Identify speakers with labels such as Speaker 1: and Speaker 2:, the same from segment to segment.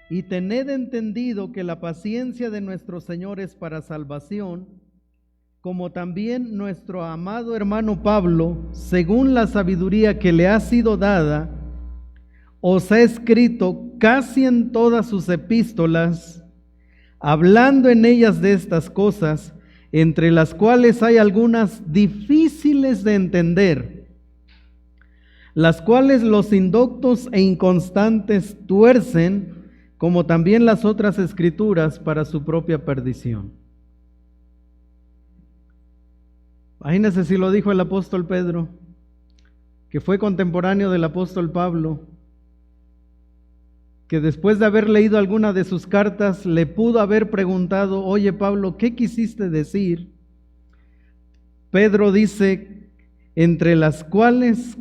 Speaker 1: y tened entendido que la paciencia de nuestro Señor es para salvación, como también nuestro amado hermano Pablo, según la sabiduría que le ha sido dada, os ha escrito casi en todas sus epístolas, hablando en ellas de estas cosas, entre las cuales hay algunas difíciles de entender, las cuales los indoctos e inconstantes tuercen, como también las otras escrituras, para su propia perdición. Imagínense si lo dijo el apóstol Pedro, que fue contemporáneo del apóstol Pablo, que después de haber leído alguna de sus cartas, le pudo haber preguntado: oye Pablo, ¿qué quisiste decir? Pedro dice, entre las cuales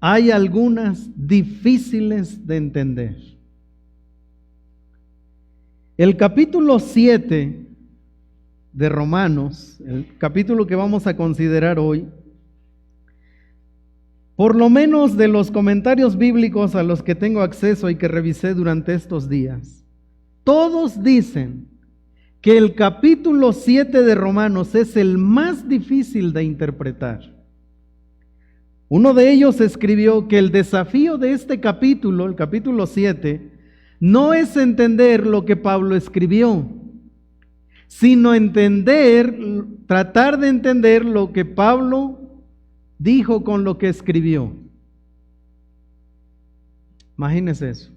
Speaker 1: hay algunas difíciles de entender. El capítulo 7 de Romanos, el capítulo que vamos a considerar hoy, por lo menos de los comentarios bíblicos a los que tengo acceso y que revisé durante estos días, todos dicen que el capítulo 7 de Romanos es el más difícil de interpretar. Uno de ellos escribió que el desafío de este capítulo, el capítulo 7, no es entender lo que Pablo escribió, sino tratar de entender lo que Pablo dijo con lo que escribió. Imagínense eso.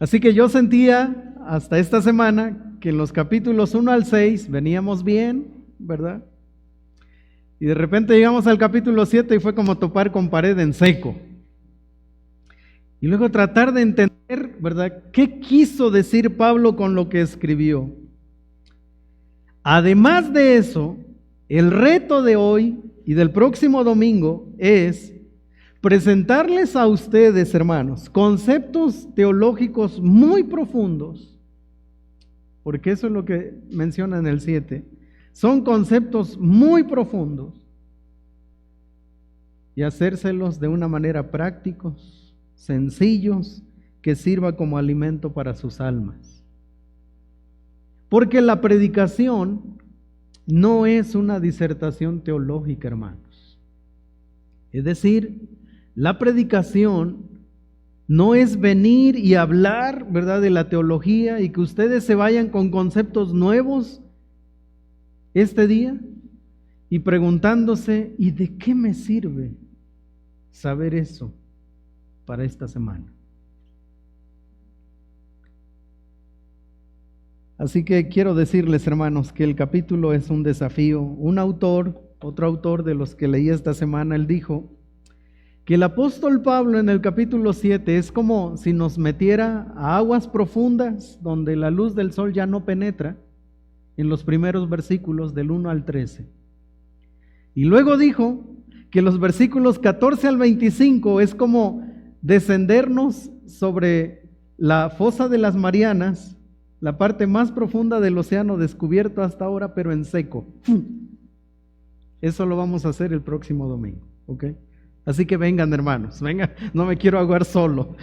Speaker 1: Así que yo sentía hasta esta semana que en los capítulos 1 al 6 veníamos bien, ¿verdad? Y de repente llegamos al capítulo 7 y fue como topar con pared en seco. Y luego tratar de entender, ¿verdad?, qué quiso decir Pablo con lo que escribió. Además de eso, el reto de hoy y del próximo domingo es presentarles a ustedes, hermanos, conceptos teológicos muy profundos, porque eso es lo que menciona en el 7. Son conceptos muy profundos y hacérselos de una manera prácticos, sencillos, que sirva como alimento para sus almas. Porque la predicación no es una disertación teológica, hermanos. Es decir, la predicación no es venir y hablar, ¿verdad?, de la teología y que ustedes se vayan con conceptos nuevos este día y preguntándose: ¿y de qué me sirve saber eso para esta semana? Así que quiero decirles, hermanos, que el capítulo es un desafío. Otro autor de los que leí esta semana, él dijo que el apóstol Pablo en el capítulo 7 es como si nos metiera a aguas profundas donde la luz del sol ya no penetra, en los primeros versículos del 1 al 13. Y luego dijo que los versículos 14 al 25 es como descendernos sobre la fosa de las Marianas, la parte más profunda del océano descubierto hasta ahora, pero en seco. Eso lo vamos a hacer el próximo domingo, ¿ok? Así que vengan, hermanos, vengan, no me quiero ahogar solo.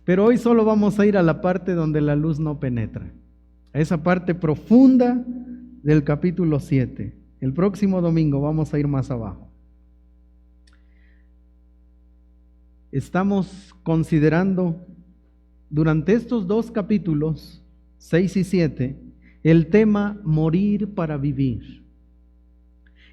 Speaker 1: Pero hoy solo vamos a ir a la parte donde la luz no penetra, a esa parte profunda del capítulo 7. El próximo domingo vamos a ir más abajo. Estamos considerando durante estos dos capítulos, 6 y 7, el tema morir para vivir.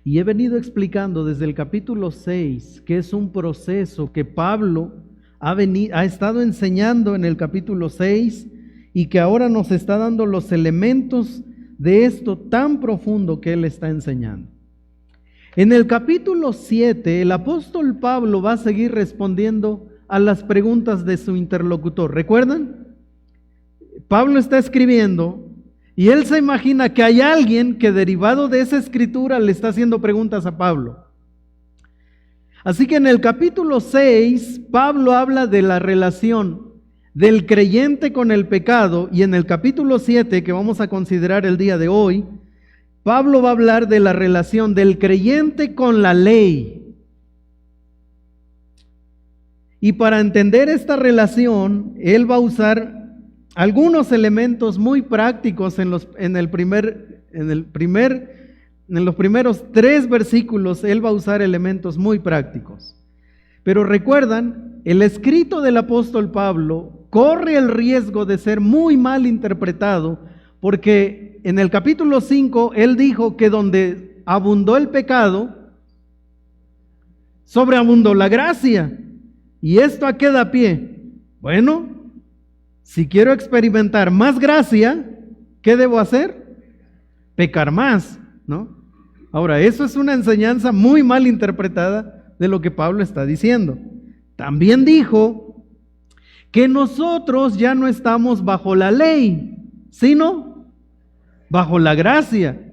Speaker 1: Y he venido explicando desde el capítulo 6 que es un proceso que Pablo ha estado enseñando en el capítulo 6 y que ahora nos está dando los elementos de esto tan profundo que él está enseñando. En el capítulo 7, el apóstol Pablo va a seguir respondiendo a las preguntas de su interlocutor. ¿Recuerdan? Pablo está escribiendo y él se imagina que hay alguien que derivado de esa escritura le está haciendo preguntas a Pablo. Así que en el capítulo 6, Pablo habla de la relación del creyente con el pecado, y en el capítulo 7, que vamos a considerar el día de hoy, Pablo va a hablar de la relación del creyente con la ley. Y para entender esta relación, él va a usar algunos elementos muy prácticos en los primeros 3 versículos. Él va a usar elementos muy prácticos. Pero recuerdan, el escrito del apóstol Pablo corre el riesgo de ser muy mal interpretado, porque en el capítulo 5 él dijo que donde abundó el pecado, sobreabundó la gracia. ¿Y esto a qué da pie? Bueno, si quiero experimentar más gracia, ¿qué debo hacer? Pecar más, ¿no? Ahora, eso es una enseñanza muy mal interpretada de lo que Pablo está diciendo. También dijo que nosotros ya no estamos bajo la ley, sino bajo la gracia.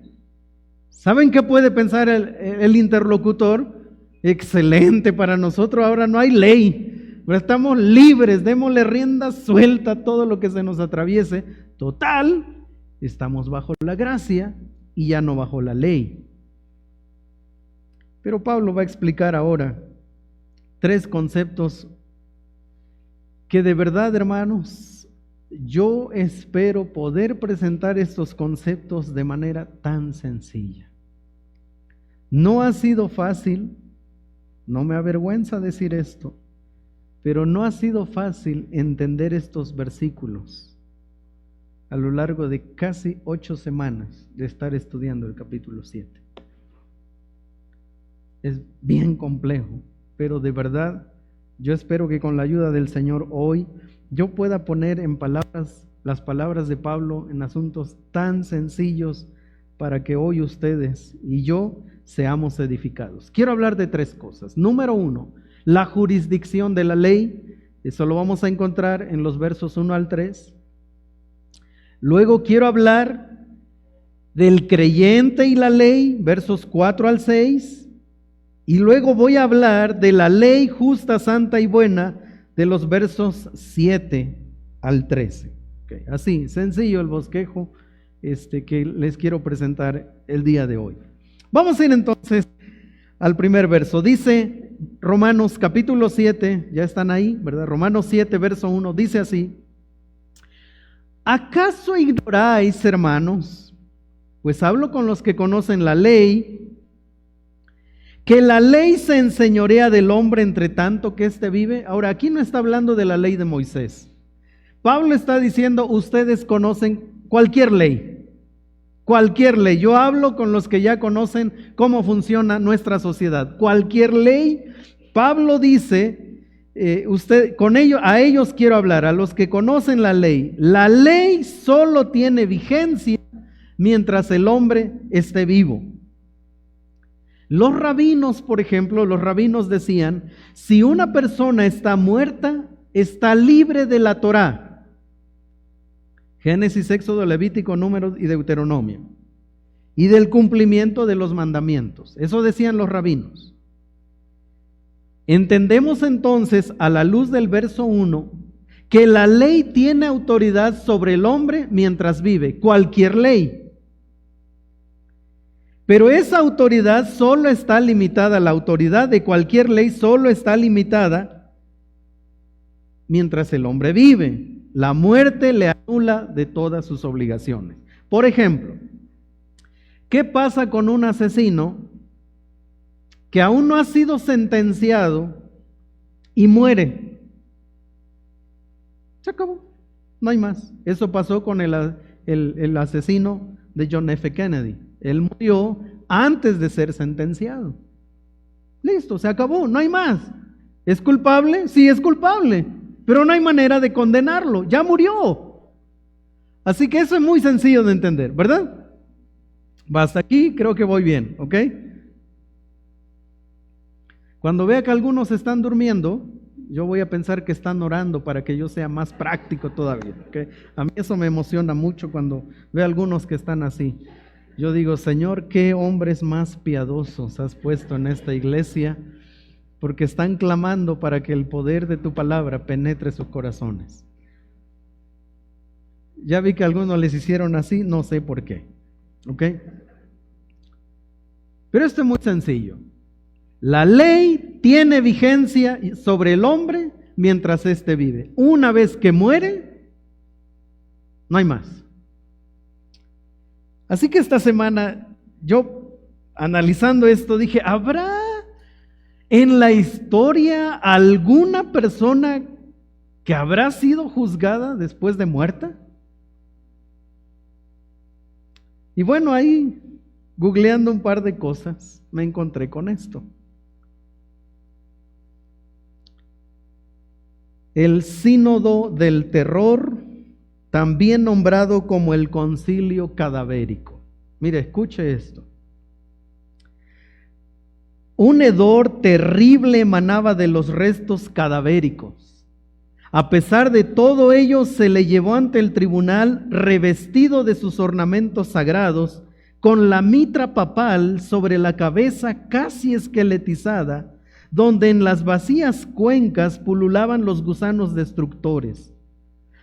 Speaker 1: ¿Saben qué puede pensar el interlocutor? Excelente, para nosotros ahora no hay ley, pero estamos libres, démosle rienda suelta a todo lo que se nos atraviese. Total, estamos bajo la gracia y ya no bajo la ley. Pero Pablo va a explicar ahora 3 conceptos que de verdad, hermanos, yo espero poder presentar estos conceptos de manera tan sencilla. No ha sido fácil, no me avergüenza decir esto, pero no ha sido fácil entender estos versículos a lo largo de casi 8 semanas de estar estudiando el capítulo 7. Es bien complejo, pero de verdad yo espero que con la ayuda del Señor hoy yo pueda poner en palabras las palabras de Pablo en asuntos tan sencillos para que hoy ustedes y yo seamos edificados. Quiero hablar de 3 cosas. Número 1, la jurisdicción de la ley. Eso lo vamos a encontrar en los versos 1 al 3. Luego quiero hablar del creyente y la ley, versos 4 al 6. Y luego voy a hablar de la ley justa, santa y buena, de los versos 7 al 13. Okay. Así, sencillo el bosquejo que les quiero presentar el día de hoy. Vamos a ir entonces al primer verso. Dice Romanos capítulo 7, ya están ahí, ¿verdad? Romanos 7, verso 1, dice así: ¿acaso ignoráis, hermanos? Pues hablo con los que conocen la ley, que la ley se enseñorea del hombre entre tanto que éste vive. Ahora, aquí no está hablando de la ley de Moisés. Pablo está diciendo, ustedes conocen cualquier ley. Cualquier ley. Yo hablo con los que ya conocen cómo funciona nuestra sociedad. Cualquier ley. Pablo dice, a ellos quiero hablar, a los que conocen la ley. La ley solo tiene vigencia mientras el hombre esté vivo. Los rabinos, por ejemplo, los rabinos decían, si una persona está muerta, está libre de la Torá. Génesis, Éxodo, Levítico, Números y Deuteronomio. Y del cumplimiento de los mandamientos. Eso decían los rabinos. Entendemos entonces, a la luz del verso 1, que la ley tiene autoridad sobre el hombre mientras vive. Cualquier ley. Pero esa autoridad solo está limitada, la autoridad de cualquier ley solo está limitada mientras el hombre vive. La muerte le anula de todas sus obligaciones. Por ejemplo, ¿qué pasa con un asesino que aún no ha sido sentenciado y muere? Se acabó, no hay más. Eso pasó con el asesino de John F. Kennedy. Él murió antes de ser sentenciado. Listo, se acabó, no hay más. ¿Es culpable? Sí, es culpable, pero no hay manera de condenarlo, ya murió. Así que eso es muy sencillo de entender, ¿verdad? Hasta aquí creo que voy bien, ¿ok? Cuando vea que algunos están durmiendo, yo voy a pensar que están orando para que yo sea más práctico todavía, ¿ok? A mí eso me emociona mucho cuando veo a algunos que están así. Yo digo, Señor, qué hombres más piadosos has puesto en esta iglesia, porque están clamando para que el poder de tu palabra penetre sus corazones. Ya vi que algunos les hicieron así, no sé por qué. ¿Ok? Pero esto es muy sencillo. La ley tiene vigencia sobre el hombre mientras éste vive. Una vez que muere, no hay más. Así que esta semana yo, analizando esto, dije, ¿habrá en la historia alguna persona que habrá sido juzgada después de muerta? Y bueno, ahí, googleando un par de cosas, me encontré con esto. El Sínodo del Terror, también nombrado como el Concilio Cadavérico. Mire, escuche esto. Un hedor terrible emanaba de los restos cadavéricos. A pesar de todo ello, se le llevó ante el tribunal revestido de sus ornamentos sagrados, con la mitra papal sobre la cabeza casi esqueletizada, donde en las vacías cuencas pululaban los gusanos destructores,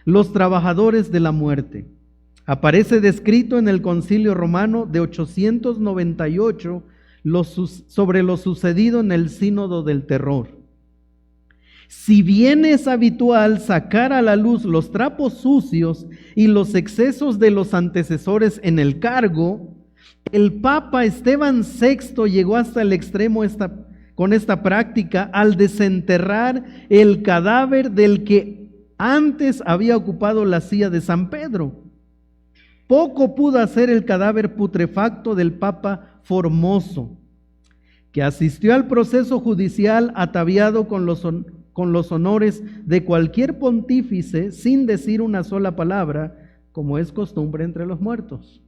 Speaker 1: los trabajadores de la muerte. Aparece descrito en el Concilio Romano de 898 sobre lo sucedido en el Sínodo del Terror. Si bien es habitual sacar a la luz los trapos sucios y los excesos de los antecesores en el cargo, el Papa Esteban VI llegó hasta el extremo con esta práctica al desenterrar el cadáver del que antes había ocupado la silla de San Pedro. Poco pudo hacer el cadáver putrefacto del Papa Formoso, que asistió al proceso judicial ataviado con los honores de cualquier pontífice sin decir una sola palabra, como es costumbre entre los muertos,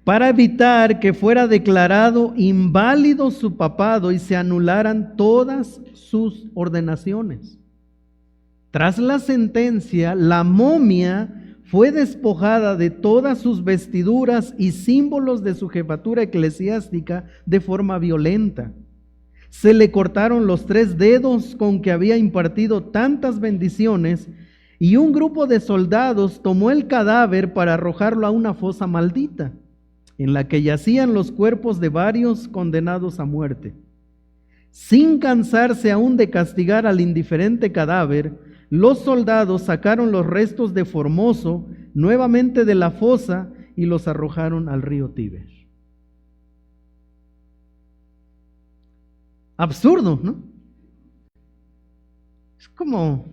Speaker 1: para evitar que fuera declarado inválido su papado y se anularan todas sus ordenaciones. Tras la sentencia, la momia fue despojada de todas sus vestiduras y símbolos de su jefatura eclesiástica de forma violenta. Se le cortaron los 3 dedos con que había impartido tantas bendiciones, y un grupo de soldados tomó el cadáver para arrojarlo a una fosa maldita, en la que yacían los cuerpos de varios condenados a muerte. Sin cansarse aún de castigar al indiferente cadáver, los soldados sacaron los restos de Formoso nuevamente de la fosa y los arrojaron al río Tíber. Absurdo, ¿no? Es como...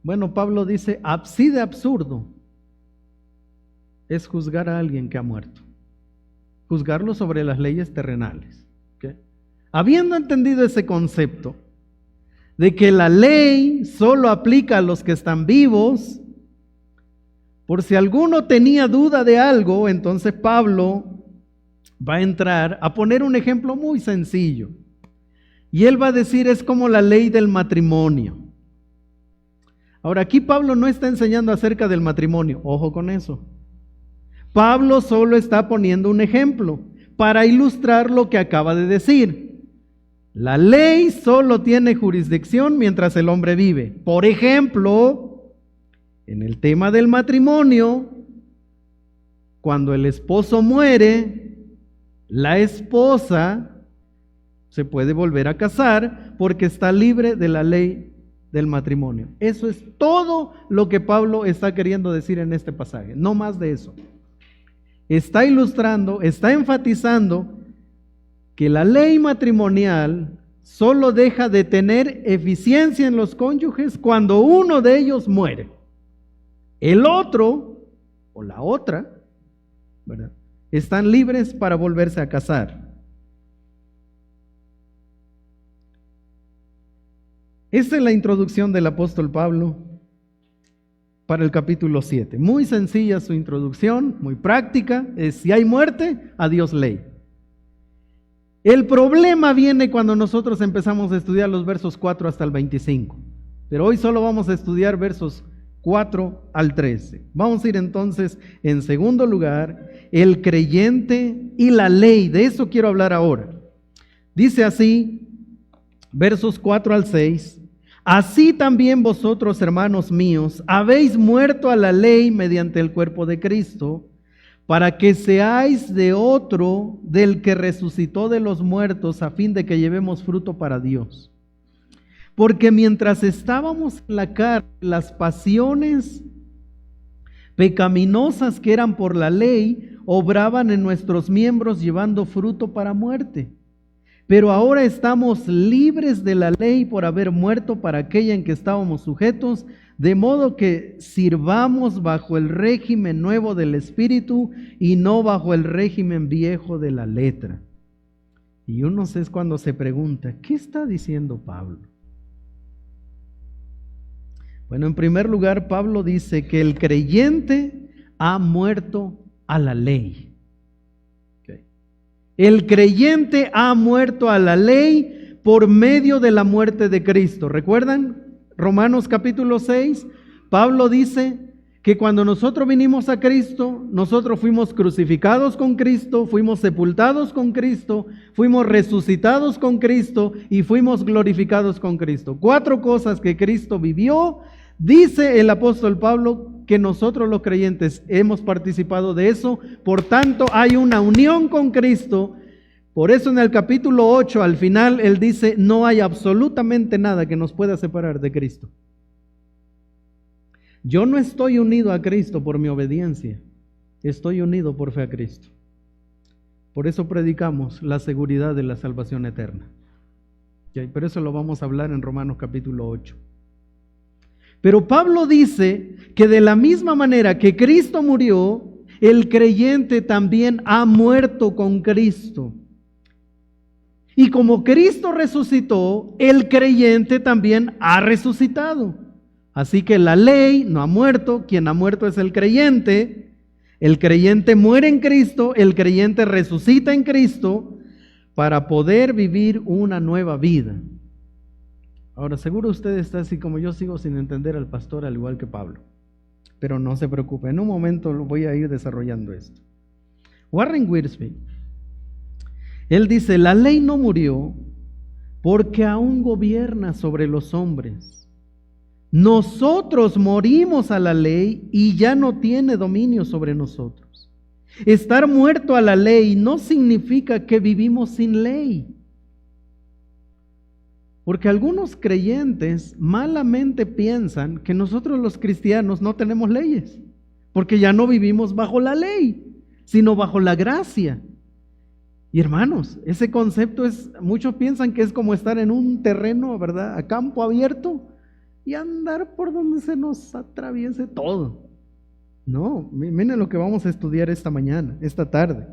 Speaker 1: Bueno, Pablo dice, así de absurdo es juzgar a alguien que ha muerto. Juzgarlo sobre las leyes terrenales. ¿Okay? Habiendo entendido ese concepto de que la ley solo aplica a los que están vivos, por si alguno tenía duda de algo, entonces Pablo va a entrar a poner un ejemplo muy sencillo. Y él va a decir, es como la ley del matrimonio. Ahora, aquí Pablo no está enseñando acerca del matrimonio, ojo con eso. Pablo solo está poniendo un ejemplo para ilustrar lo que acaba de decir. La ley solo tiene jurisdicción mientras el hombre vive. Por ejemplo, en el tema del matrimonio, cuando el esposo muere, la esposa se puede volver a casar porque está libre de la ley del matrimonio. Eso es todo lo que Pablo está queriendo decir en este pasaje, no más de eso. Está ilustrando, está enfatizando que la ley matrimonial solo deja de tener eficiencia en los cónyuges cuando uno de ellos muere. El otro o la otra, ¿verdad?, están libres para volverse a casar. Esta es la introducción del apóstol Pablo para el capítulo 7. Muy sencilla su introducción, muy práctica. Es, si hay muerte, adiós ley. El problema viene cuando nosotros empezamos a estudiar los versos 4 hasta el 25. Pero hoy solo vamos a estudiar versos 4 al 13. Vamos a ir entonces, en segundo lugar, el creyente y la ley. De eso quiero hablar ahora. Dice así, versos 4 al 6. Así también vosotros, hermanos míos, habéis muerto a la ley mediante el cuerpo de Cristo, para que seáis de otro, del que resucitó de los muertos, a fin de que llevemos fruto para Dios. Porque mientras estábamos en la carne, las pasiones pecaminosas que eran por la ley, obraban en nuestros miembros llevando fruto para muerte. Pero ahora estamos libres de la ley por haber muerto para aquella en que estábamos sujetos, de modo que sirvamos bajo el régimen nuevo del Espíritu y no bajo el régimen viejo de la letra. Y uno es cuando se pregunta, ¿qué está diciendo Pablo? Bueno, en primer lugar, Pablo dice que el creyente ha muerto a la ley. Okay. El creyente ha muerto a la ley por medio de la muerte de Cristo. ¿Recuerdan? Romanos capítulo 6, Pablo dice que cuando nosotros vinimos a Cristo, nosotros fuimos crucificados con Cristo, fuimos sepultados con Cristo, fuimos resucitados con Cristo y fuimos glorificados con Cristo. 4 cosas que Cristo vivió. Dice el apóstol Pablo que nosotros los creyentes hemos participado de eso, por tanto hay una unión con Cristo. Por eso en el capítulo 8 al final él dice, no hay absolutamente nada que nos pueda separar de Cristo. Yo no estoy unido a Cristo por mi obediencia, estoy unido por fe a Cristo. Por eso predicamos la seguridad de la salvación eterna. Pero eso lo vamos a hablar en Romanos capítulo 8. Pero Pablo dice que de la misma manera que Cristo murió, el creyente también ha muerto con Cristo. Y como Cristo resucitó, el creyente también ha resucitado. Así que la ley no ha muerto, quien ha muerto es el creyente muere en Cristo, el creyente resucita en Cristo para poder vivir una nueva vida. Ahora, seguro usted está así como yo, sigo sin entender al pastor al igual que Pablo. Pero no se preocupe, en un momento lo voy a ir desarrollando esto. Warren Wiersbe, él dice, la ley no murió porque aún gobierna sobre los hombres. Nosotros morimos a la ley y ya no tiene dominio sobre nosotros. Estar muerto a la ley no significa que vivimos sin ley. Porque algunos creyentes malamente piensan que nosotros los cristianos no tenemos leyes, porque ya no vivimos bajo la ley, sino bajo la gracia. Y hermanos, ese concepto muchos piensan que es como estar en un terreno, ¿verdad?, a campo abierto y andar por donde se nos atraviese todo. No, miren lo que vamos a estudiar esta tarde.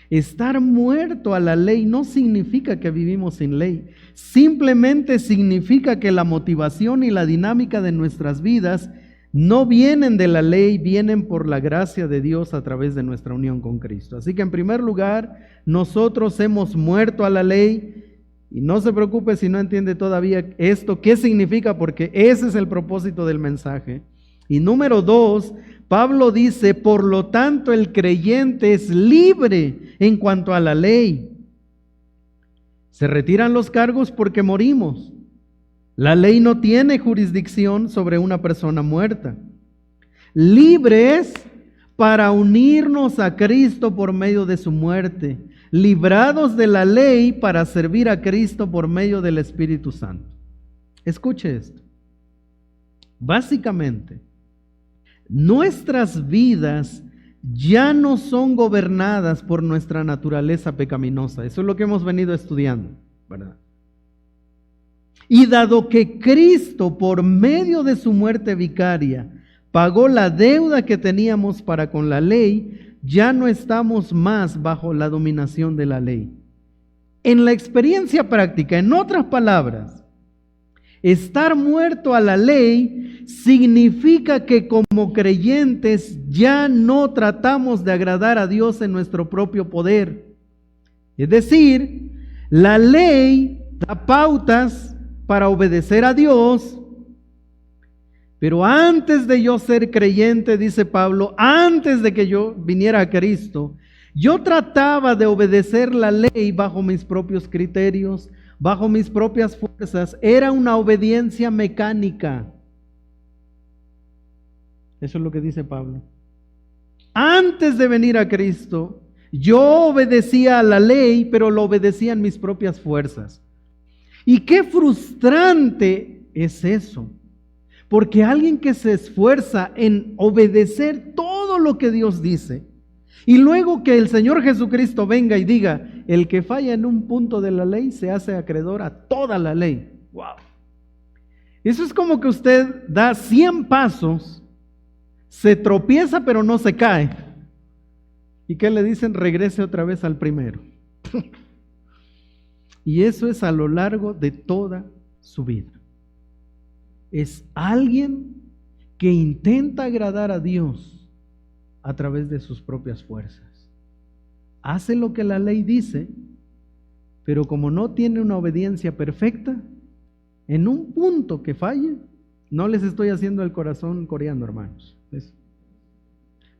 Speaker 1: Estar muerto a la ley no significa que vivimos sin ley, simplemente significa que la motivación y la dinámica de nuestras vidas no vienen de la ley, vienen por la gracia de Dios a través de nuestra unión con Cristo. Así que en primer lugar, nosotros hemos muerto a la ley y no se preocupe si no entiende todavía esto, ¿qué significa? Porque ese es el propósito del mensaje. Y número 2, Pablo dice, por lo tanto el creyente es libre en cuanto a la ley. Se retiran los cargos porque morimos. La ley no tiene jurisdicción sobre una persona muerta. Libres para unirnos a Cristo por medio de su muerte. Librados de la ley para servir a Cristo por medio del Espíritu Santo. Escuche esto. Básicamente, nuestras vidas ya no son gobernadas por nuestra naturaleza pecaminosa. Eso es lo que hemos venido estudiando, ¿verdad? Y dado que Cristo, por medio de su muerte vicaria, pagó la deuda que teníamos para con la ley, ya no estamos más bajo la dominación de la ley. En la experiencia práctica, en otras palabras, estar muerto a la ley significa que como creyentes ya no tratamos de agradar a Dios en nuestro propio poder. Es decir, la ley da pautas para obedecer a Dios, pero antes de yo ser creyente, dice Pablo, antes de que yo viniera a Cristo, yo trataba de obedecer la ley bajo mis propios criterios, bajo mis propias fuerzas. Era una obediencia mecánica. Eso es lo que dice Pablo. Antes de venir a Cristo, yo obedecía a la ley, pero lo obedecía en mis propias fuerzas. Y qué frustrante es eso. Porque alguien que se esfuerza en obedecer todo lo que Dios dice, y luego que el Señor Jesucristo venga y diga, el que falla en un punto de la ley se hace acreedor a toda la ley. ¡Wow! Eso es como que usted da 100 pasos, se tropieza pero no se cae. ¿Y qué le dicen? Regrese otra vez al primero. Y eso es a lo largo de toda su vida. Es alguien que intenta agradar a Dios a través de sus propias fuerzas. Hace lo que la ley dice, pero como no tiene una obediencia perfecta, en un punto que falle, no les estoy haciendo el corazón coreano, hermanos.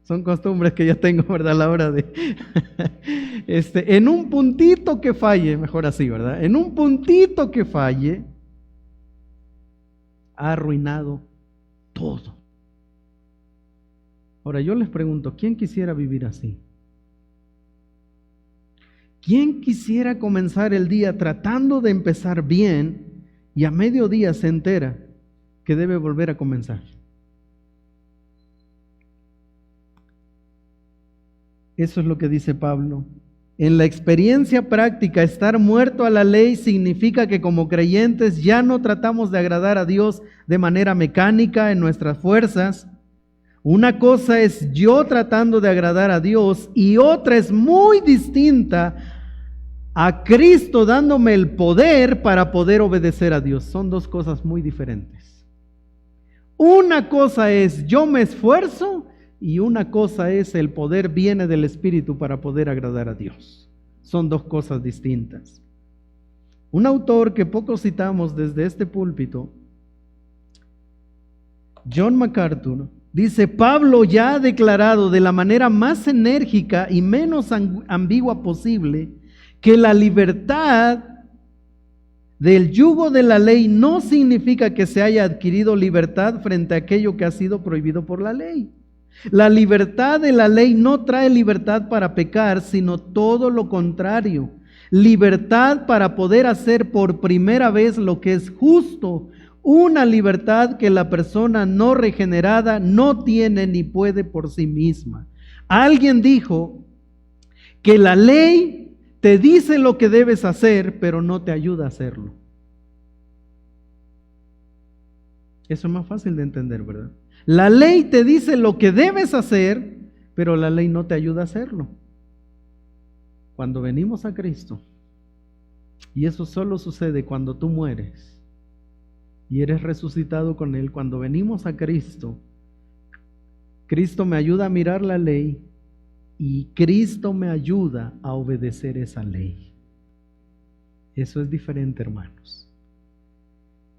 Speaker 1: Son costumbres que ya tengo, ¿verdad? A la hora de... en un puntito que falle, mejor así, ¿verdad? En un puntito que falle, ha arruinado todo. Ahora yo les pregunto, ¿quién quisiera vivir así? ¿Quién quisiera comenzar el día tratando de empezar bien y a mediodía se entera que debe volver a comenzar? Eso es lo que dice Pablo. En la experiencia práctica, estar muerto a la ley significa que como creyentes ya no tratamos de agradar a Dios de manera mecánica en nuestras fuerzas. Una cosa es yo tratando de agradar a Dios y otra es muy distinta a Cristo dándome el poder para poder obedecer a Dios. Son dos cosas muy diferentes. Una cosa es yo me esfuerzo y una cosa es el poder viene del Espíritu para poder agradar a Dios. Son dos cosas distintas. Un autor que poco citamos desde este púlpito, John MacArthur, dice: Pablo ya ha declarado de la manera más enérgica y menos ambigua posible que la libertad del yugo de la ley no significa que se haya adquirido libertad frente a aquello que ha sido prohibido por la ley. La libertad de la ley no trae libertad para pecar, sino todo lo contrario. Libertad para poder hacer por primera vez lo que es justo. Una libertad que la persona no regenerada no tiene ni puede por sí misma. Alguien dijo que la ley te dice lo que debes hacer, pero no te ayuda a hacerlo. Eso es más fácil de entender, ¿verdad? La ley te dice lo que debes hacer, pero la ley no te ayuda a hacerlo. Cuando venimos a Cristo, y eso solo sucede cuando tú mueres y eres resucitado con Él, cuando venimos a Cristo, Cristo me ayuda a mirar la ley y Cristo me ayuda a obedecer esa ley. Eso es diferente, hermanos.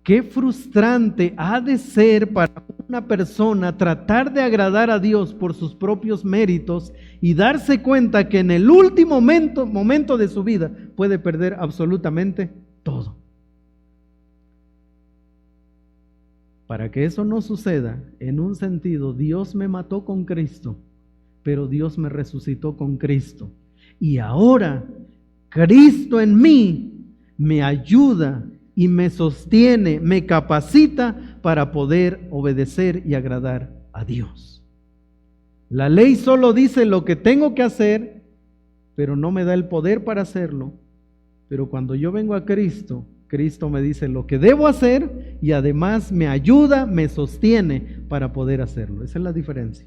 Speaker 1: Qué frustrante ha de ser para una persona tratar de agradar a Dios por sus propios méritos y darse cuenta que en el último momento de su vida puede perder absolutamente todo. Para que eso no suceda, en un sentido, Dios me mató con Cristo, pero Dios me resucitó con Cristo. Y ahora, Cristo en mí me ayuda y me sostiene, me capacita para poder obedecer y agradar a Dios. La ley solo dice lo que tengo que hacer, pero no me da el poder para hacerlo. Pero cuando yo vengo a Cristo, Cristo me dice lo que debo hacer y además me ayuda, me sostiene para poder hacerlo. Esa es la diferencia.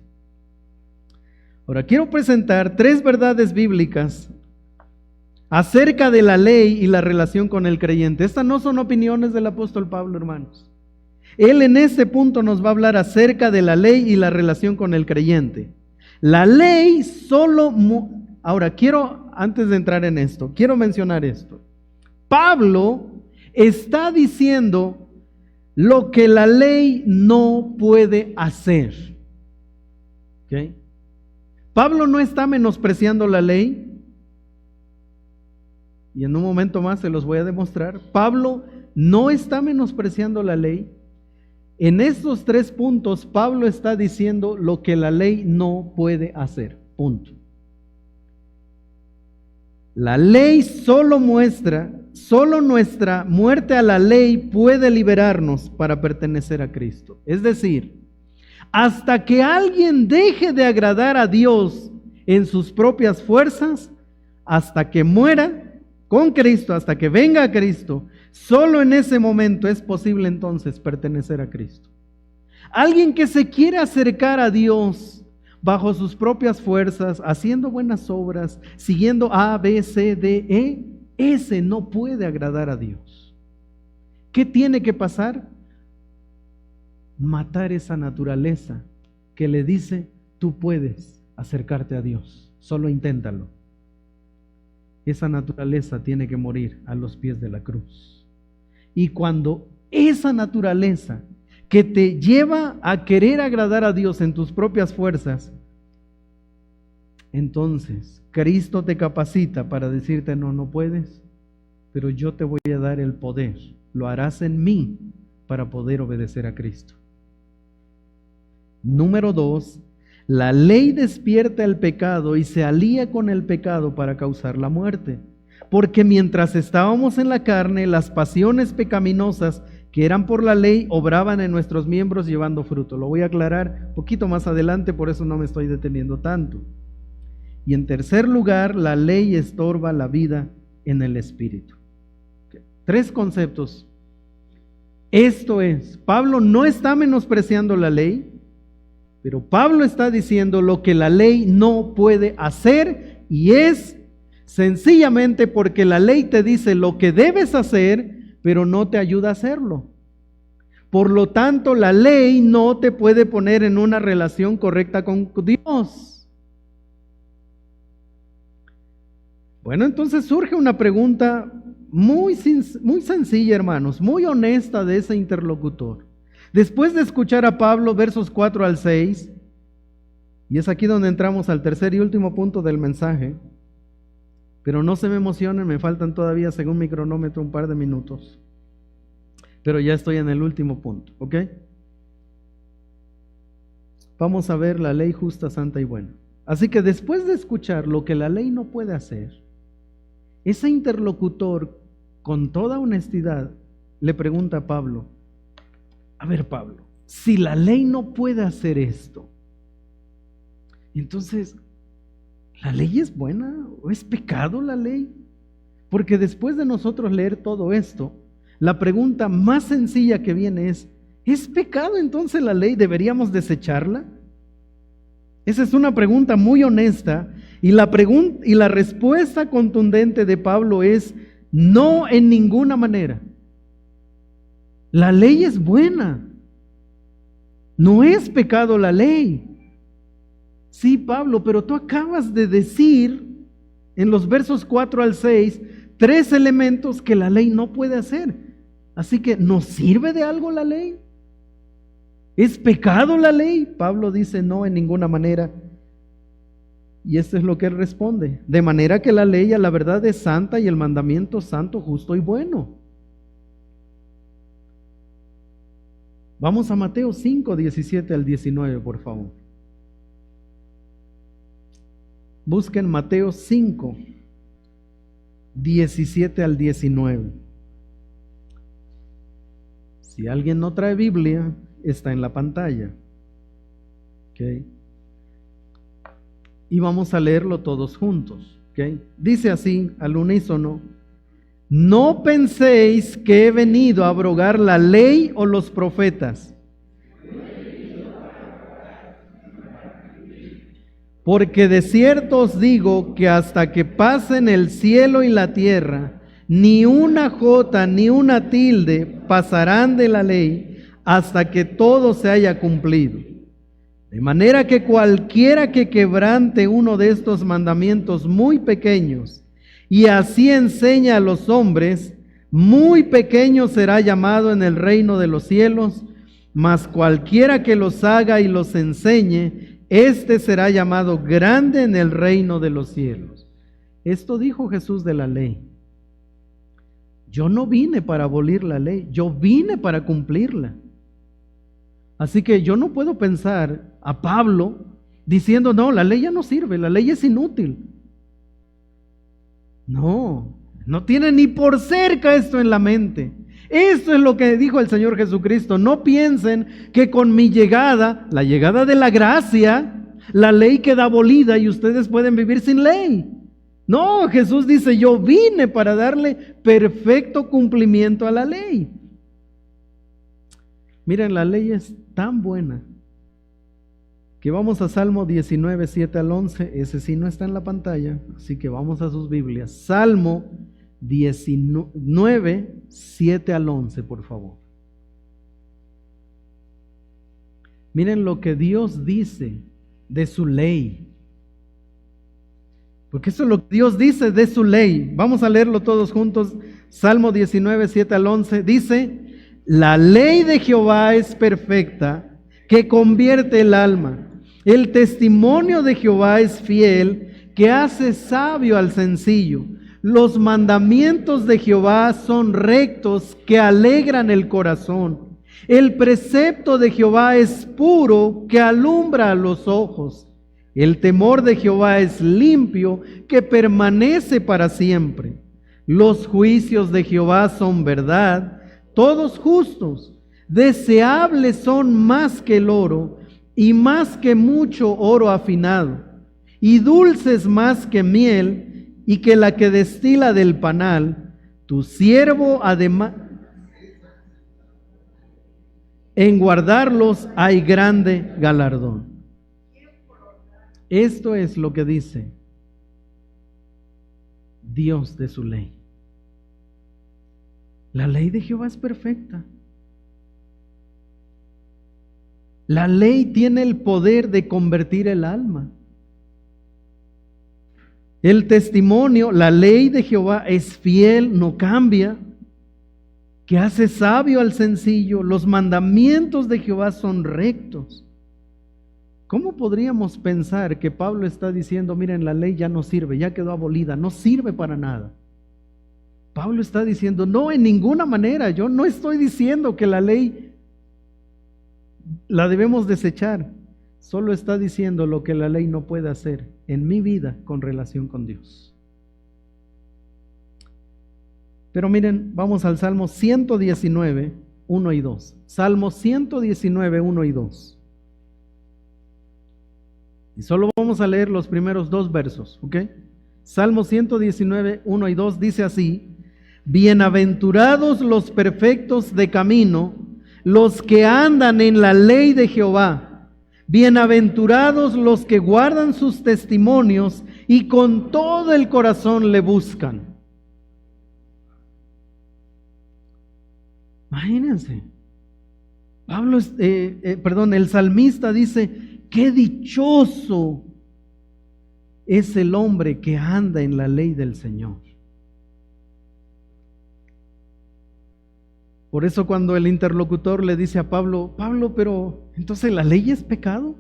Speaker 1: Ahora quiero presentar 3 verdades bíblicas acerca de la ley y la relación con el creyente. Estas no son opiniones del apóstol Pablo, hermanos. Él en este punto nos va a hablar acerca de la ley y la relación con el creyente. La ley solo... Ahora, antes de entrar en esto, quiero mencionar esto. Pablo está diciendo lo que la ley no puede hacer. ¿Okay? Pablo no está menospreciando la ley. Y en un momento más se los voy a demostrar. Pablo no está menospreciando la ley. En estos 3 puntos, Pablo está diciendo lo que la ley no puede hacer. Punto. La ley solo nuestra muerte a la ley puede liberarnos para pertenecer a Cristo. Es decir, hasta que alguien deje de agradar a Dios en sus propias fuerzas, hasta que muera con Cristo, hasta que venga a Cristo, solo en ese momento es posible entonces pertenecer a Cristo. Alguien que se quiere acercar a Dios bajo sus propias fuerzas, haciendo buenas obras, siguiendo A, B, C, D, E, ese no puede agradar a Dios. ¿Qué tiene que pasar? Matar esa naturaleza que le dice, tú puedes acercarte a Dios, solo inténtalo. Esa naturaleza tiene que morir a los pies de la cruz. Y cuando esa naturaleza que te lleva a querer agradar a Dios en tus propias fuerzas, entonces Cristo te capacita para decirte, no puedes, pero yo te voy a dar el poder. Lo harás en mí para poder obedecer a Cristo. Número 2, la ley despierta el pecado y se alía con el pecado para causar la muerte. Porque mientras estábamos en la carne, las pasiones pecaminosas que eran por la ley obraban en nuestros miembros llevando fruto. Lo voy a aclarar un poquito más adelante, por eso no me estoy deteniendo tanto. Y en tercer lugar, la ley estorba la vida en el Espíritu. 3 conceptos. Esto es, Pablo no está menospreciando la ley, pero Pablo está diciendo lo que la ley no puede hacer, y es sencillamente porque la ley te dice lo que debes hacer, pero no te ayuda a hacerlo. Por lo tanto, la ley no te puede poner en una relación correcta con Dios. Bueno, entonces surge una pregunta muy sencilla, hermanos, muy honesta de ese interlocutor. Después de escuchar a Pablo, versos 4 al 6, y es aquí donde entramos al tercer y último punto del mensaje, pero no se me emocionen, me faltan todavía, según mi cronómetro, un par de minutos, pero ya estoy en el último punto, ¿ok? Vamos a ver la ley justa, santa y buena. Así que después de escuchar lo que la ley no puede hacer, ese interlocutor, con toda honestidad, le pregunta a Pablo, a ver, Pablo, si la ley no puede hacer esto, entonces, ¿la ley es buena o es pecado la ley? Porque después de nosotros leer todo esto, la pregunta más sencilla que viene ¿es pecado entonces la ley? ¿Deberíamos desecharla? Esa es una pregunta muy honesta, y la respuesta contundente de Pablo es no, en ninguna manera. La ley es buena. No es pecado la ley. Sí, Pablo, pero tú acabas de decir en los versos 4 al 6 3 elementos que la ley no puede hacer. Así que, ¿nos sirve de algo la ley? ¿Es pecado la ley? Pablo dice no, en ninguna manera. Y esto es lo que él responde. De manera que la ley a la verdad es santa y el mandamiento santo, justo y bueno. Vamos a Mateo 5, 17 al 19, por favor. Busquen Mateo 5, 17 al 19. Si alguien no trae Biblia, está en la pantalla. ¿Okay? Y vamos a leerlo todos juntos. ¿Okay? Dice así, al unísono: no penséis que he venido a abrogar la ley o los profetas. Porque de cierto os digo que hasta que pasen el cielo y la tierra, ni una jota ni una tilde pasarán de la ley hasta que todo se haya cumplido. De manera que cualquiera que quebrante uno de estos mandamientos muy pequeños y así enseña a los hombres, muy pequeño será llamado en el reino de los cielos, mas cualquiera que los haga y los enseñe, este será llamado grande en el reino de los cielos. Esto dijo Jesús de la ley. Yo no vine para abolir la ley, yo vine para cumplirla. Así que yo no puedo pensar a Pablo diciendo, no, la ley ya no sirve, la ley es inútil. No, no tiene ni por cerca esto en la mente. Esto es lo que dijo el Señor Jesucristo. No piensen que con mi llegada, la llegada de la gracia, la ley queda abolida y ustedes pueden vivir sin ley. No, Jesús dice, yo vine para darle perfecto cumplimiento a la ley. Miren, la ley es tan buena que vamos a Salmo 19, 7 al 11. Ese sí no está en la pantalla, así que vamos a sus Biblias. Salmo 19, 7 al 11, por favor. Miren lo que Dios dice de su ley. Porque eso es lo que Dios dice de su ley. Vamos a leerlo todos juntos. Salmo 19, 7 al 11. Dice, la ley de Jehová es perfecta, que convierte el alma. El testimonio de Jehová es fiel, que hace sabio al sencillo. Los mandamientos de Jehová son rectos, que alegran el corazón. El precepto de Jehová es puro, que alumbra a los ojos. El temor de Jehová es limpio, que permanece para siempre. Los juicios de Jehová son verdad, todos justos. Deseables son más que el oro, y más que mucho oro afinado, y dulces más que miel, y que la que destila del panal. Tu siervo además, en guardarlos hay grande galardón. Esto es lo que dice Dios de su ley. La ley de Jehová es perfecta. La ley tiene el poder de convertir el alma. El testimonio, la ley de Jehová es fiel, no cambia, que hace sabio al sencillo. Los mandamientos de Jehová son rectos. ¿Cómo podríamos pensar que Pablo está diciendo, miren, la ley ya no sirve, ya quedó abolida, no sirve para nada? Pablo está diciendo, no, en ninguna manera, yo no estoy diciendo que la ley la debemos desechar. Solo está diciendo lo que la ley no puede hacer en mi vida con relación con Dios. Pero miren, vamos al Salmo 119, 1 y 2. Salmo 119, 1 y 2. Y solo vamos a leer los primeros dos versos, ¿ok? Salmo 119, 1 y 2 dice así: bienaventurados los perfectos de camino, los que andan en la ley de Jehová. Bienaventurados los que guardan sus testimonios y con todo el corazón le buscan. Imagínense. El salmista dice, qué dichoso es el hombre que anda en la ley del Señor. Por eso cuando el interlocutor le dice a Pablo, pero entonces la ley es pecado.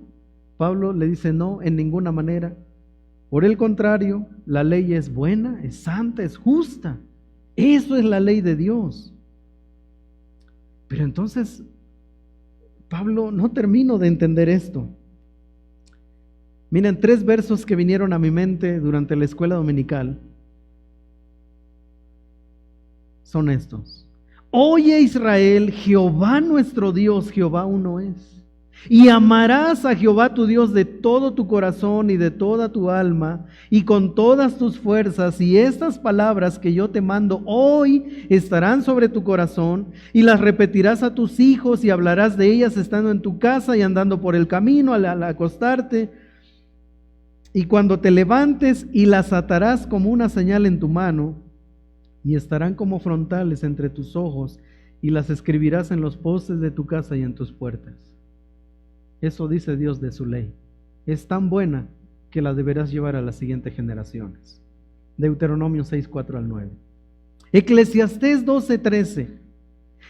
Speaker 1: Pablo le dice, no, en ninguna manera. Por el contrario, la ley es buena, es santa, es justa. Eso es la ley de Dios. Pero entonces, Pablo, no termino de entender esto. Miren, 3 versos que vinieron a mi mente durante la escuela dominical son estos. Oye Israel, Jehová nuestro Dios, Jehová uno es. Y amarás a Jehová tu Dios de todo tu corazón y de toda tu alma y con todas tus fuerzas. Y estas palabras que yo te mando hoy estarán sobre tu corazón y las repetirás a tus hijos y hablarás de ellas estando en tu casa y andando por el camino al acostarte. Y cuando te levantes, y las atarás como una señal en tu mano y estarán como frontales entre tus ojos y las escribirás en los postes de tu casa y en tus puertas. Eso dice Dios de su ley. Es tan buena que la deberás llevar a las siguientes generaciones. Deuteronomio 6, 4 al 9. Eclesiastés 12, 13.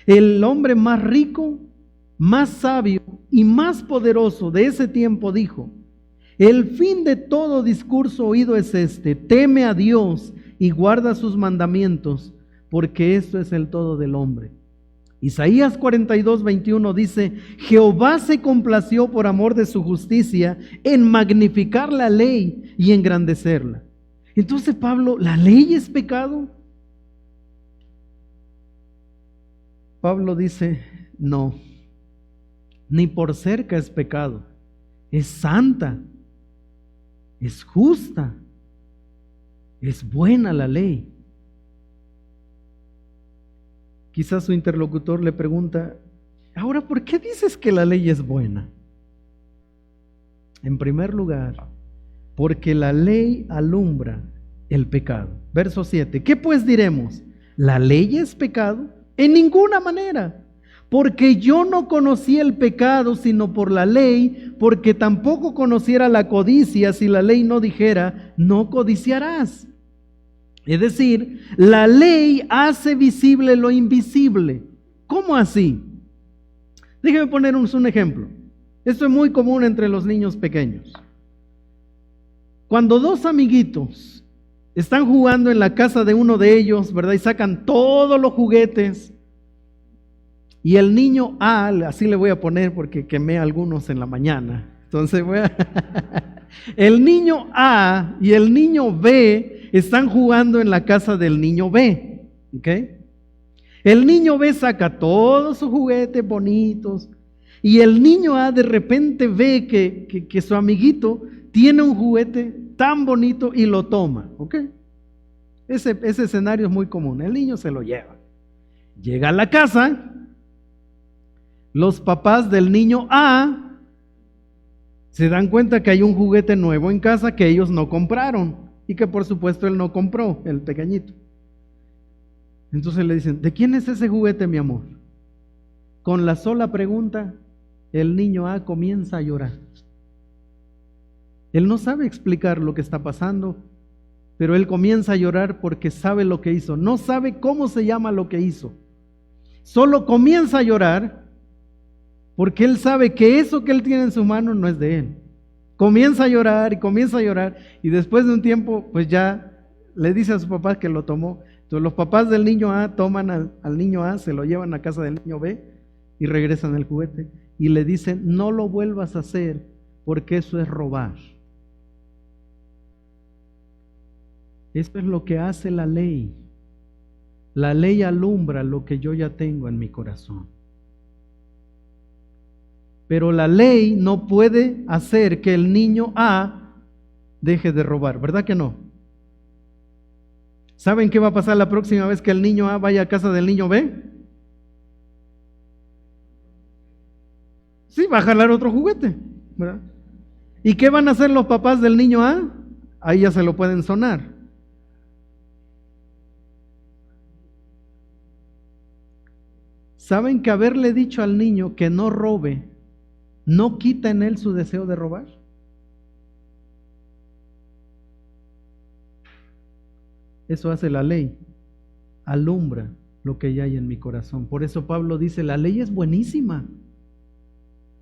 Speaker 1: El hombre más rico, más sabio y más poderoso de ese tiempo dijo: el fin de todo discurso oído es este: teme a Dios y guarda sus mandamientos, porque esto es el todo del hombre. Isaías 42:21 dice: Jehová se complació por amor de su justicia en magnificar la ley y engrandecerla. Entonces, Pablo, ¿la ley es pecado? Pablo dice: no, ni por cerca es pecado. Es santa, es justa, es buena la ley. Quizás su interlocutor le pregunta: ahora, ¿por qué dices que la ley es buena? En primer lugar, porque la ley alumbra el pecado. Verso 7. ¿Qué pues diremos? ¿La ley es pecado? En ninguna manera. Porque yo no conocí el pecado sino por la ley, porque tampoco conociera la codicia si la ley no dijera: no codiciarás. Es decir, la ley hace visible lo invisible. ¿Cómo así? Déjeme ponernos un ejemplo. Esto es muy común entre los niños pequeños. Cuando dos amiguitos están jugando en la casa de uno de ellos, ¿verdad? Y sacan todos los juguetes. Y el niño A, así le voy a poner porque quemé algunos en la mañana. Entonces el niño A y el niño B están jugando en la casa del niño B. ¿Ok? El niño B saca todos sus juguetes bonitos. Y el niño A de repente ve que su amiguito tiene un juguete tan bonito y lo toma. ¿Ok? Ese escenario es muy común. El niño se lo lleva. Llega a la casa. Los papás del niño A se dan cuenta que hay un juguete nuevo en casa que ellos no compraron y que por supuesto él no compró, el pequeñito. Entonces le dicen: ¿de quién es ese juguete, mi amor? Con la sola pregunta, el niño A comienza a llorar. Él no sabe explicar lo que está pasando, pero él comienza a llorar porque sabe lo que hizo. No sabe cómo se llama lo que hizo. Solo comienza a llorar porque él sabe que eso que él tiene en su mano no es de él. Comienza a llorar y comienza a llorar, y después de un tiempo pues ya le dice a sus papás que lo tomó. Entonces los papás del niño A toman al niño A, se lo llevan a casa del niño B y regresan el juguete y le dicen: no lo vuelvas a hacer porque eso es robar. Esto es lo que hace la ley. La ley alumbra lo que yo ya tengo en mi corazón. Pero la ley no puede hacer que el niño A deje de robar, ¿verdad que no? ¿Saben qué va a pasar la próxima vez que el niño A vaya a casa del niño B? Sí, va a jalar otro juguete, ¿verdad? ¿Y qué van a hacer los papás del niño A? Ahí ya se lo pueden sonar. ¿Saben que haberle dicho al niño que no robe no quita en él su deseo de robar? Eso hace la ley, alumbra lo que ya hay en mi corazón. Por eso Pablo dice: la ley es buenísima,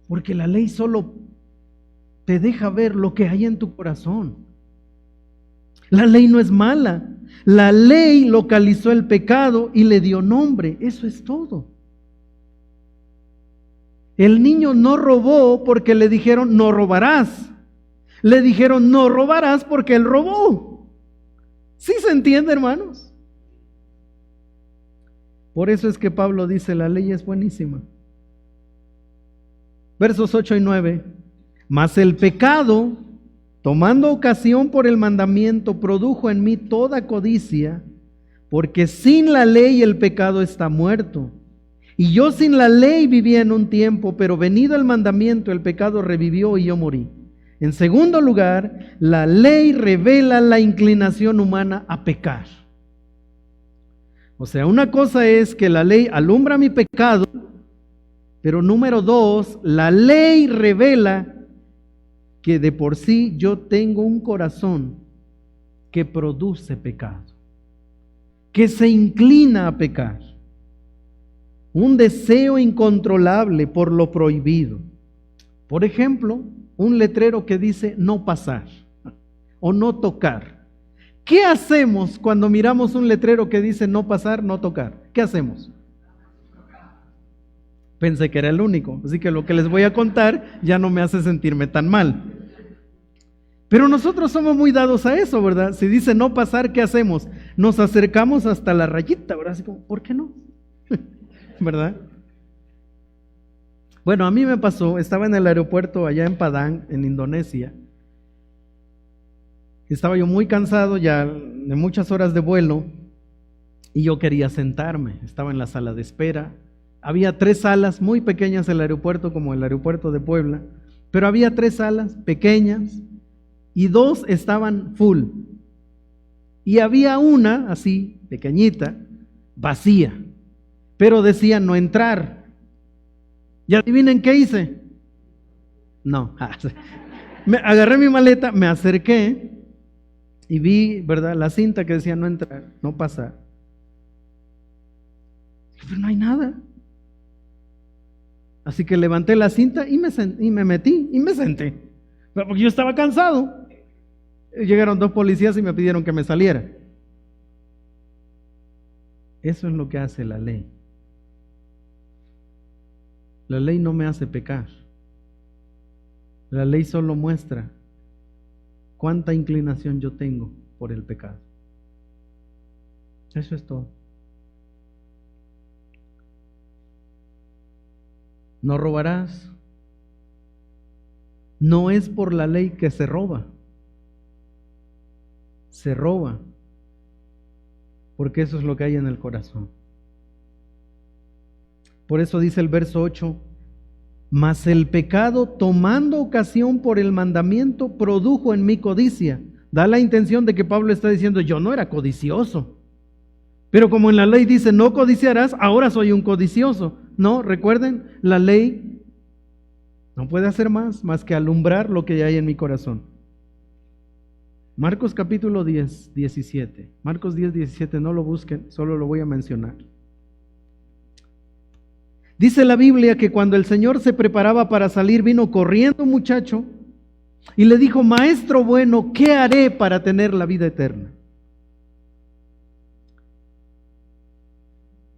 Speaker 1: porque la ley solo te deja ver lo que hay en tu corazón. La ley no es mala, la ley localizó el pecado y le dio nombre, eso es todo. El niño no robó porque le dijeron: no robarás. Le dijeron: no robarás porque él robó. ¿Sí se entiende, hermanos? Por eso es que Pablo dice: la ley es buenísima. Versos 8 y 9. Mas el pecado, tomando ocasión por el mandamiento, produjo en mí toda codicia, porque sin la ley el pecado está muerto. Y yo sin la ley vivía en un tiempo, pero venido el mandamiento, el pecado revivió y yo morí. En segundo lugar, la ley revela la inclinación humana a pecar. O sea, una cosa es que la ley alumbra mi pecado, pero número dos, la ley revela que de por sí yo tengo un corazón que produce pecado, que se inclina a pecar. Un deseo incontrolable por lo prohibido. Por ejemplo, un letrero que dice no pasar o no tocar. ¿Qué hacemos cuando miramos un letrero que dice no pasar, no tocar? ¿Qué hacemos? Pensé que era el único, así que lo que les voy a contar ya no me hace sentirme tan mal. Pero nosotros somos muy dados a eso, ¿verdad? Si dice no pasar, ¿qué hacemos? Nos acercamos hasta la rayita, ¿verdad? Así como, ¿por qué no? ¿Verdad? Bueno, a mí me pasó, estaba en el aeropuerto allá en Padang, en Indonesia. Estaba yo muy cansado ya de muchas horas de vuelo y yo quería sentarme. Estaba en la sala de espera. Había 3 salas muy pequeñas en el aeropuerto, como el aeropuerto de Puebla, pero había 3 salas pequeñas y 2 estaban full. Y había una, así, pequeñita, vacía, pero decía no entrar. ¿Y adivinen qué hice? No. Agarré mi maleta, me acerqué y vi, ¿verdad?, la cinta que decía no entrar, no pasar. Pero no hay nada. Así que levanté la cinta y me metí y me senté. Porque yo estaba cansado. Llegaron 2 policías y me pidieron que me saliera. Eso es lo que hace la ley. La ley no me hace pecar. La ley solo muestra cuánta inclinación yo tengo por el pecado. Eso es todo. No robarás. No es por la ley que se roba. Se roba porque eso es lo que hay en el corazón. Por eso dice el verso 8, mas el pecado, tomando ocasión por el mandamiento, produjo en mí codicia. Da la intención de que Pablo está diciendo, yo no era codicioso. Pero como en la ley dice, no codiciarás, ahora soy un codicioso. No, recuerden, la ley no puede hacer más que alumbrar lo que hay en mi corazón. Marcos capítulo 10, 17. Marcos 10, 17, no lo busquen, solo lo voy a mencionar. Dice la Biblia que cuando el Señor se preparaba para salir, vino corriendo un muchacho y le dijo, maestro bueno, ¿qué haré para tener la vida eterna?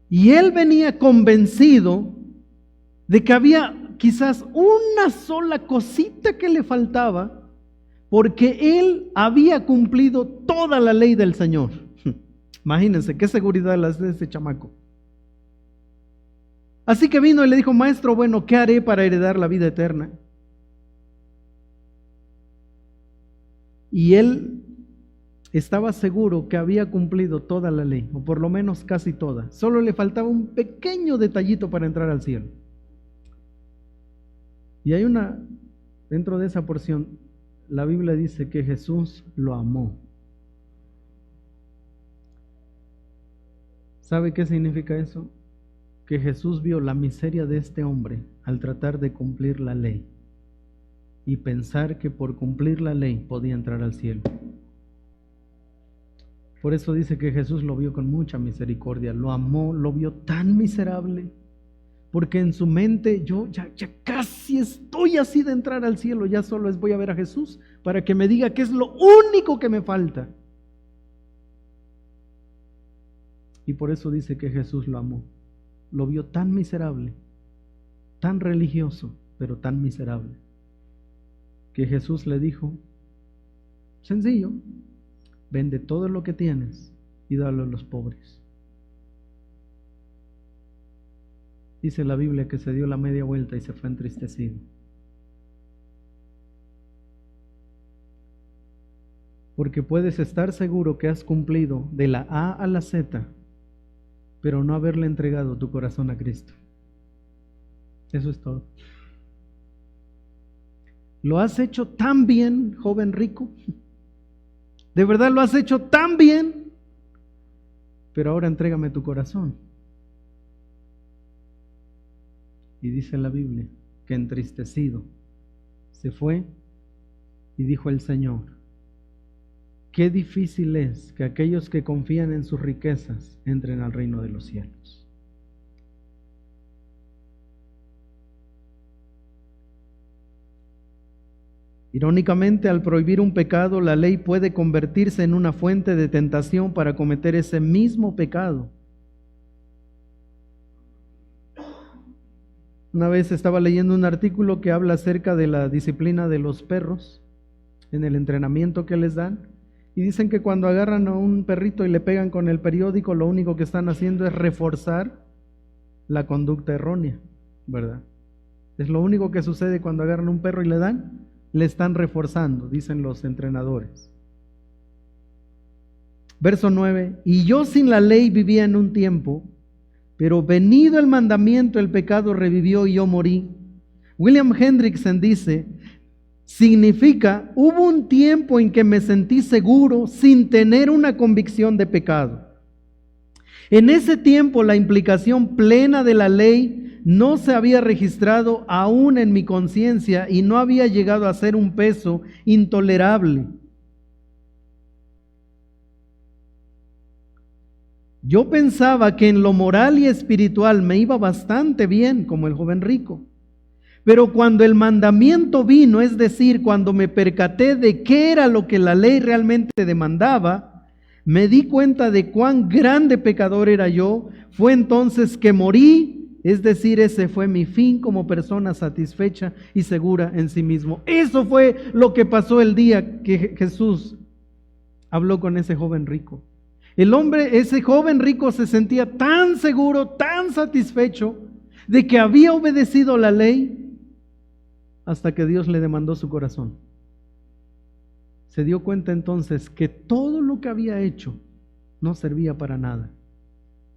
Speaker 1: Y él venía convencido de que había quizás una sola cosita que le faltaba, porque él había cumplido toda la ley del Señor. Imagínense qué seguridad la de ese chamaco. Así que vino y le dijo, maestro bueno, ¿qué haré para heredar la vida eterna? Y él estaba seguro que había cumplido toda la ley, o por lo menos casi toda. Solo le faltaba un pequeño detallito para entrar al cielo. Y hay dentro de esa porción, la Biblia dice que Jesús lo amó. ¿Sabe qué significa eso? Que Jesús vio la miseria de este hombre al tratar de cumplir la ley y pensar que por cumplir la ley podía entrar al cielo. Por eso dice que Jesús lo vio con mucha misericordia, lo amó, lo vio tan miserable, porque en su mente yo ya casi estoy así de entrar al cielo, ya solo voy a ver a Jesús para que me diga que es lo único que me falta. Y por eso dice que Jesús lo amó. Lo vio tan miserable, tan religioso, pero tan miserable, que Jesús le dijo, sencillo, vende todo lo que tienes y dalo a los pobres. Dice la Biblia que se dio la media vuelta y se fue entristecido. Porque puedes estar seguro que has cumplido de la A a la Z, pero no haberle entregado tu corazón a Cristo. Eso es todo. ¿Lo has hecho tan bien, joven rico? ¿De verdad lo has hecho tan bien? Pero ahora entrégame tu corazón. Y dice la Biblia que entristecido se fue y dijo el Señor, qué difícil es que aquellos que confían en sus riquezas entren al reino de los cielos. Irónicamente, al prohibir un pecado, la ley puede convertirse en una fuente de tentación para cometer ese mismo pecado. Una vez estaba leyendo un artículo que habla acerca de la disciplina de los perros en el entrenamiento que les dan. Y dicen que cuando agarran a un perrito y le pegan con el periódico, lo único que están haciendo es reforzar la conducta errónea, ¿verdad? Es lo único que sucede cuando agarran a un perro y le dan, le están reforzando, dicen los entrenadores. Verso 9, y yo sin la ley vivía en un tiempo, pero venido el mandamiento, el pecado revivió y yo morí. William Hendrickson dice, significa, hubo un tiempo en que me sentí seguro sin tener una convicción de pecado. En ese tiempo la implicación plena de la ley no se había registrado aún en mi conciencia y no había llegado a ser un peso intolerable. Yo pensaba que en lo moral y espiritual me iba bastante bien, como el joven rico. Pero cuando el mandamiento vino, es decir, cuando me percaté de qué era lo que la ley realmente demandaba, me di cuenta de cuán grande pecador era yo. Fue entonces que morí, es decir, ese fue mi fin como persona satisfecha y segura en sí mismo. Eso fue lo que pasó el día que Jesús habló con ese joven rico. Ese joven rico se sentía tan seguro, tan satisfecho de que había obedecido la ley hasta que Dios le demandó su corazón. Se dio cuenta entonces que todo lo que había hecho no servía para nada.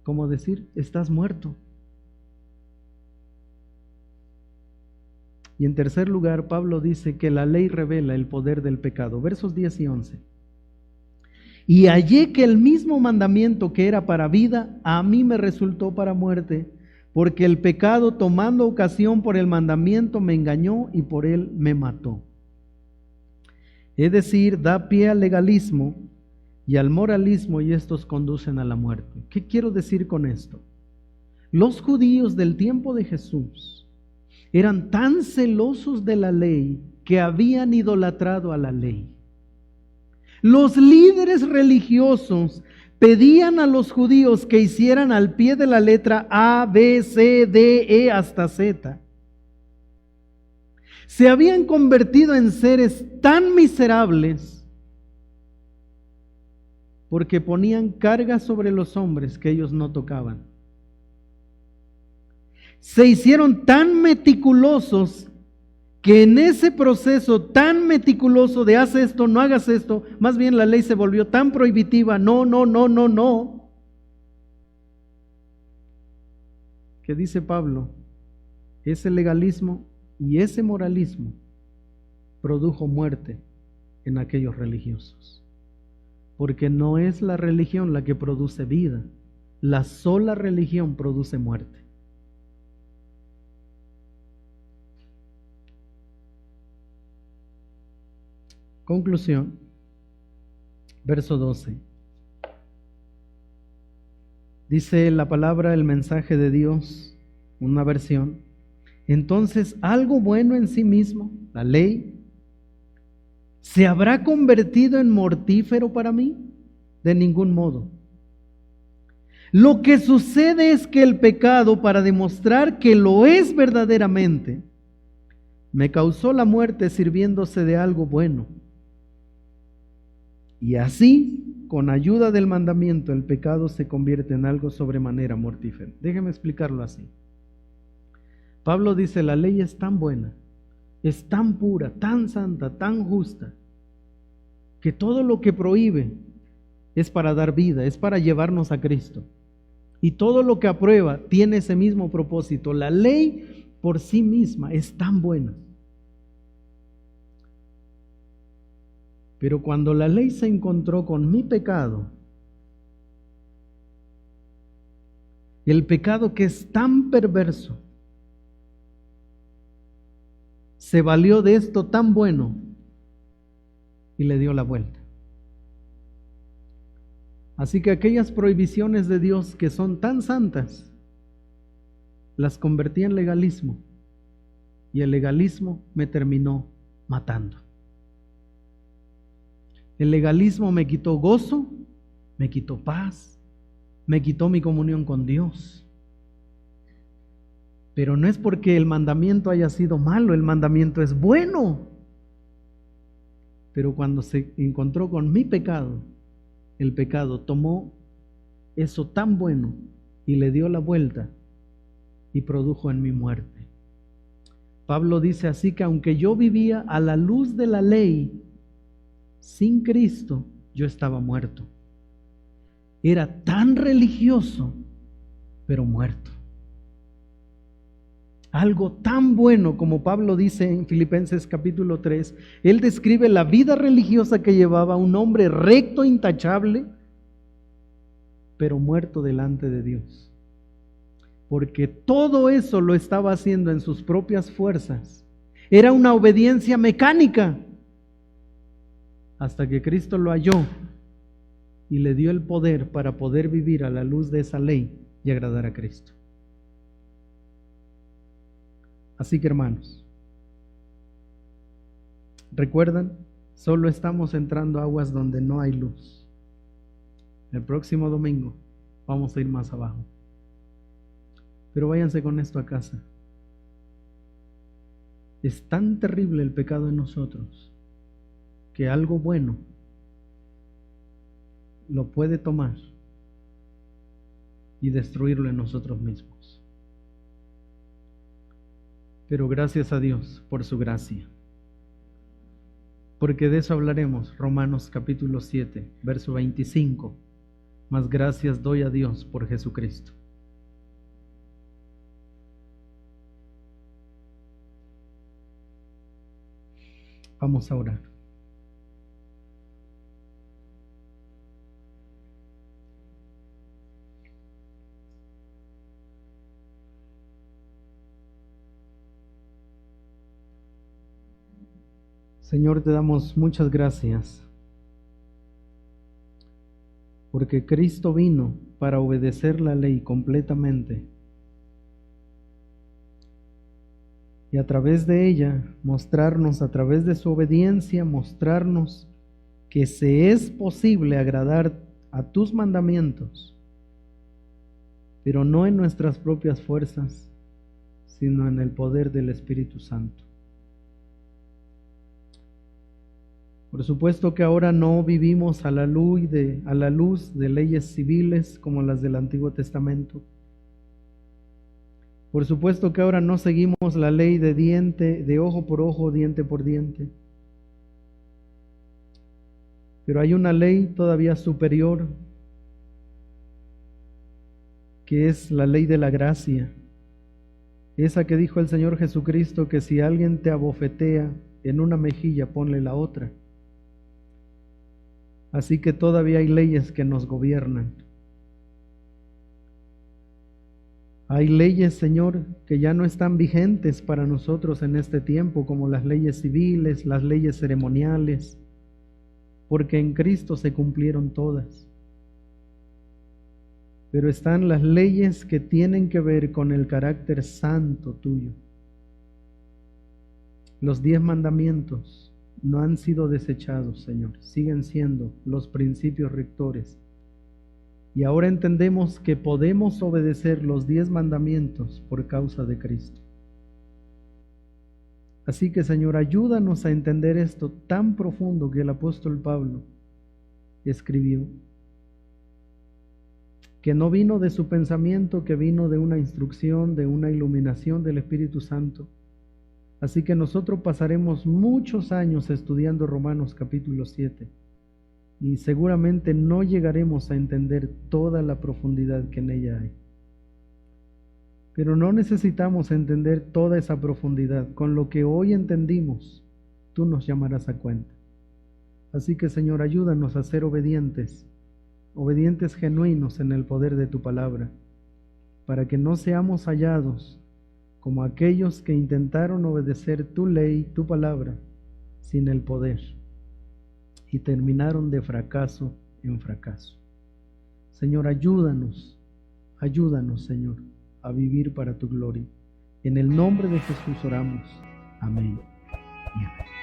Speaker 1: Como decir, estás muerto. Y en tercer lugar, Pablo dice que la ley revela el poder del pecado. Versos 10 y 11. Y hallé que el mismo mandamiento que era para vida, a mí me resultó para muerte, porque el pecado, tomando ocasión por el mandamiento, me engañó y por él me mató. Es decir, da pie al legalismo y al moralismo, y estos conducen a la muerte. ¿Qué quiero decir con esto? Los judíos del tiempo de Jesús eran tan celosos de la ley que habían idolatrado a la ley. Los líderes religiosos pedían a los judíos que hicieran al pie de la letra A, B, C, D, E hasta Z. Se habían convertido en seres tan miserables porque ponían cargas sobre los hombres que ellos no tocaban. Se hicieron tan meticulosos que en ese proceso tan meticuloso de haz esto, no hagas esto, más bien la ley se volvió tan prohibitiva, no, que dice Pablo, ese legalismo y ese moralismo produjo muerte en aquellos religiosos. Porque no es la religión la que produce vida, la sola religión produce muerte. Conclusión, verso 12. Dice la palabra, el mensaje de Dios, una versión. Entonces, algo bueno en sí mismo, la ley, ¿se habrá convertido en mortífero para mí? De ningún modo. Lo que sucede es que el pecado, para demostrar que lo es verdaderamente, me causó la muerte sirviéndose de algo bueno. Y así, con ayuda del mandamiento, el pecado se convierte en algo sobremanera mortífero. Déjeme explicarlo así. Pablo dice, la ley es tan buena, es tan pura, tan santa, tan justa, que todo lo que prohíbe es para dar vida, es para llevarnos a Cristo. Y todo lo que aprueba tiene ese mismo propósito. La ley por sí misma es tan buena. Pero cuando la ley se encontró con mi pecado, el pecado que es tan perverso, se valió de esto tan bueno y le dio la vuelta. Así que aquellas prohibiciones de Dios que son tan santas, las convertí en legalismo, y el legalismo me terminó matando. El legalismo me quitó gozo, me quitó paz, me quitó mi comunión con Dios. Pero no es porque el mandamiento haya sido malo, el mandamiento es bueno. Pero cuando se encontró con mi pecado, el pecado tomó eso tan bueno y le dio la vuelta y produjo en mi muerte. Pablo dice así que aunque yo vivía a la luz de la ley, sin Cristo, yo estaba muerto. Era tan religioso, pero muerto. Algo tan bueno como Pablo dice en Filipenses capítulo 3, él describe la vida religiosa que llevaba un hombre recto, intachable, pero muerto delante de Dios. Porque todo eso lo estaba haciendo en sus propias fuerzas. Era una obediencia mecánica. Hasta que Cristo lo halló y le dio el poder para poder vivir a la luz de esa ley y agradar a Cristo. Así que hermanos, ¿recuerdan? Solo estamos entrando a aguas donde no hay luz. El próximo domingo vamos a ir más abajo. Pero váyanse con esto a casa. Es tan terrible el pecado en nosotros que algo bueno lo puede tomar y destruirlo en nosotros mismos. Pero gracias a Dios por su gracia. Porque de eso hablaremos, Romanos capítulo 7, verso 25. Mas gracias doy a Dios por Jesucristo. Vamos a orar. Señor, te damos muchas gracias porque Cristo vino para obedecer la ley completamente y a través de ella mostrarnos, a través de su obediencia, mostrarnos que se es posible agradar a tus mandamientos, pero no en nuestras propias fuerzas, sino en el poder del Espíritu Santo. Por supuesto que ahora no vivimos a la luz de leyes civiles como las del Antiguo Testamento. Por supuesto que ahora no seguimos la ley de ojo por ojo, diente por diente. Pero hay una ley todavía superior, que es la ley de la gracia. Esa que dijo el Señor Jesucristo, que si alguien te abofetea en una mejilla, ponle la otra. Así que todavía hay leyes que nos gobiernan. Hay leyes, Señor, que ya no están vigentes para nosotros en este tiempo, como las leyes civiles, las leyes ceremoniales, porque en Cristo se cumplieron todas. Pero están las leyes que tienen que ver con el carácter santo tuyo. Los 10 mandamientos no han sido desechados, Señor, siguen siendo los principios rectores. Y ahora entendemos que podemos obedecer los 10 mandamientos por causa de Cristo. Así que, Señor, ayúdanos a entender esto tan profundo que el apóstol Pablo escribió, que no vino de su pensamiento, que vino de una instrucción, de una iluminación del Espíritu Santo. Así que nosotros pasaremos muchos años estudiando Romanos capítulo 7 y seguramente no llegaremos a entender toda la profundidad que en ella hay. Pero no necesitamos entender toda esa profundidad. Con lo que hoy entendimos, tú nos llamarás a cuenta. Así que, Señor, ayúdanos a ser obedientes genuinos en el poder de tu palabra, para que no seamos hallados como aquellos que intentaron obedecer tu ley, tu palabra, sin el poder, y terminaron de fracaso en fracaso. Señor, ayúdanos, Señor, a vivir para tu gloria. En el nombre de Jesús oramos. Amén y amén.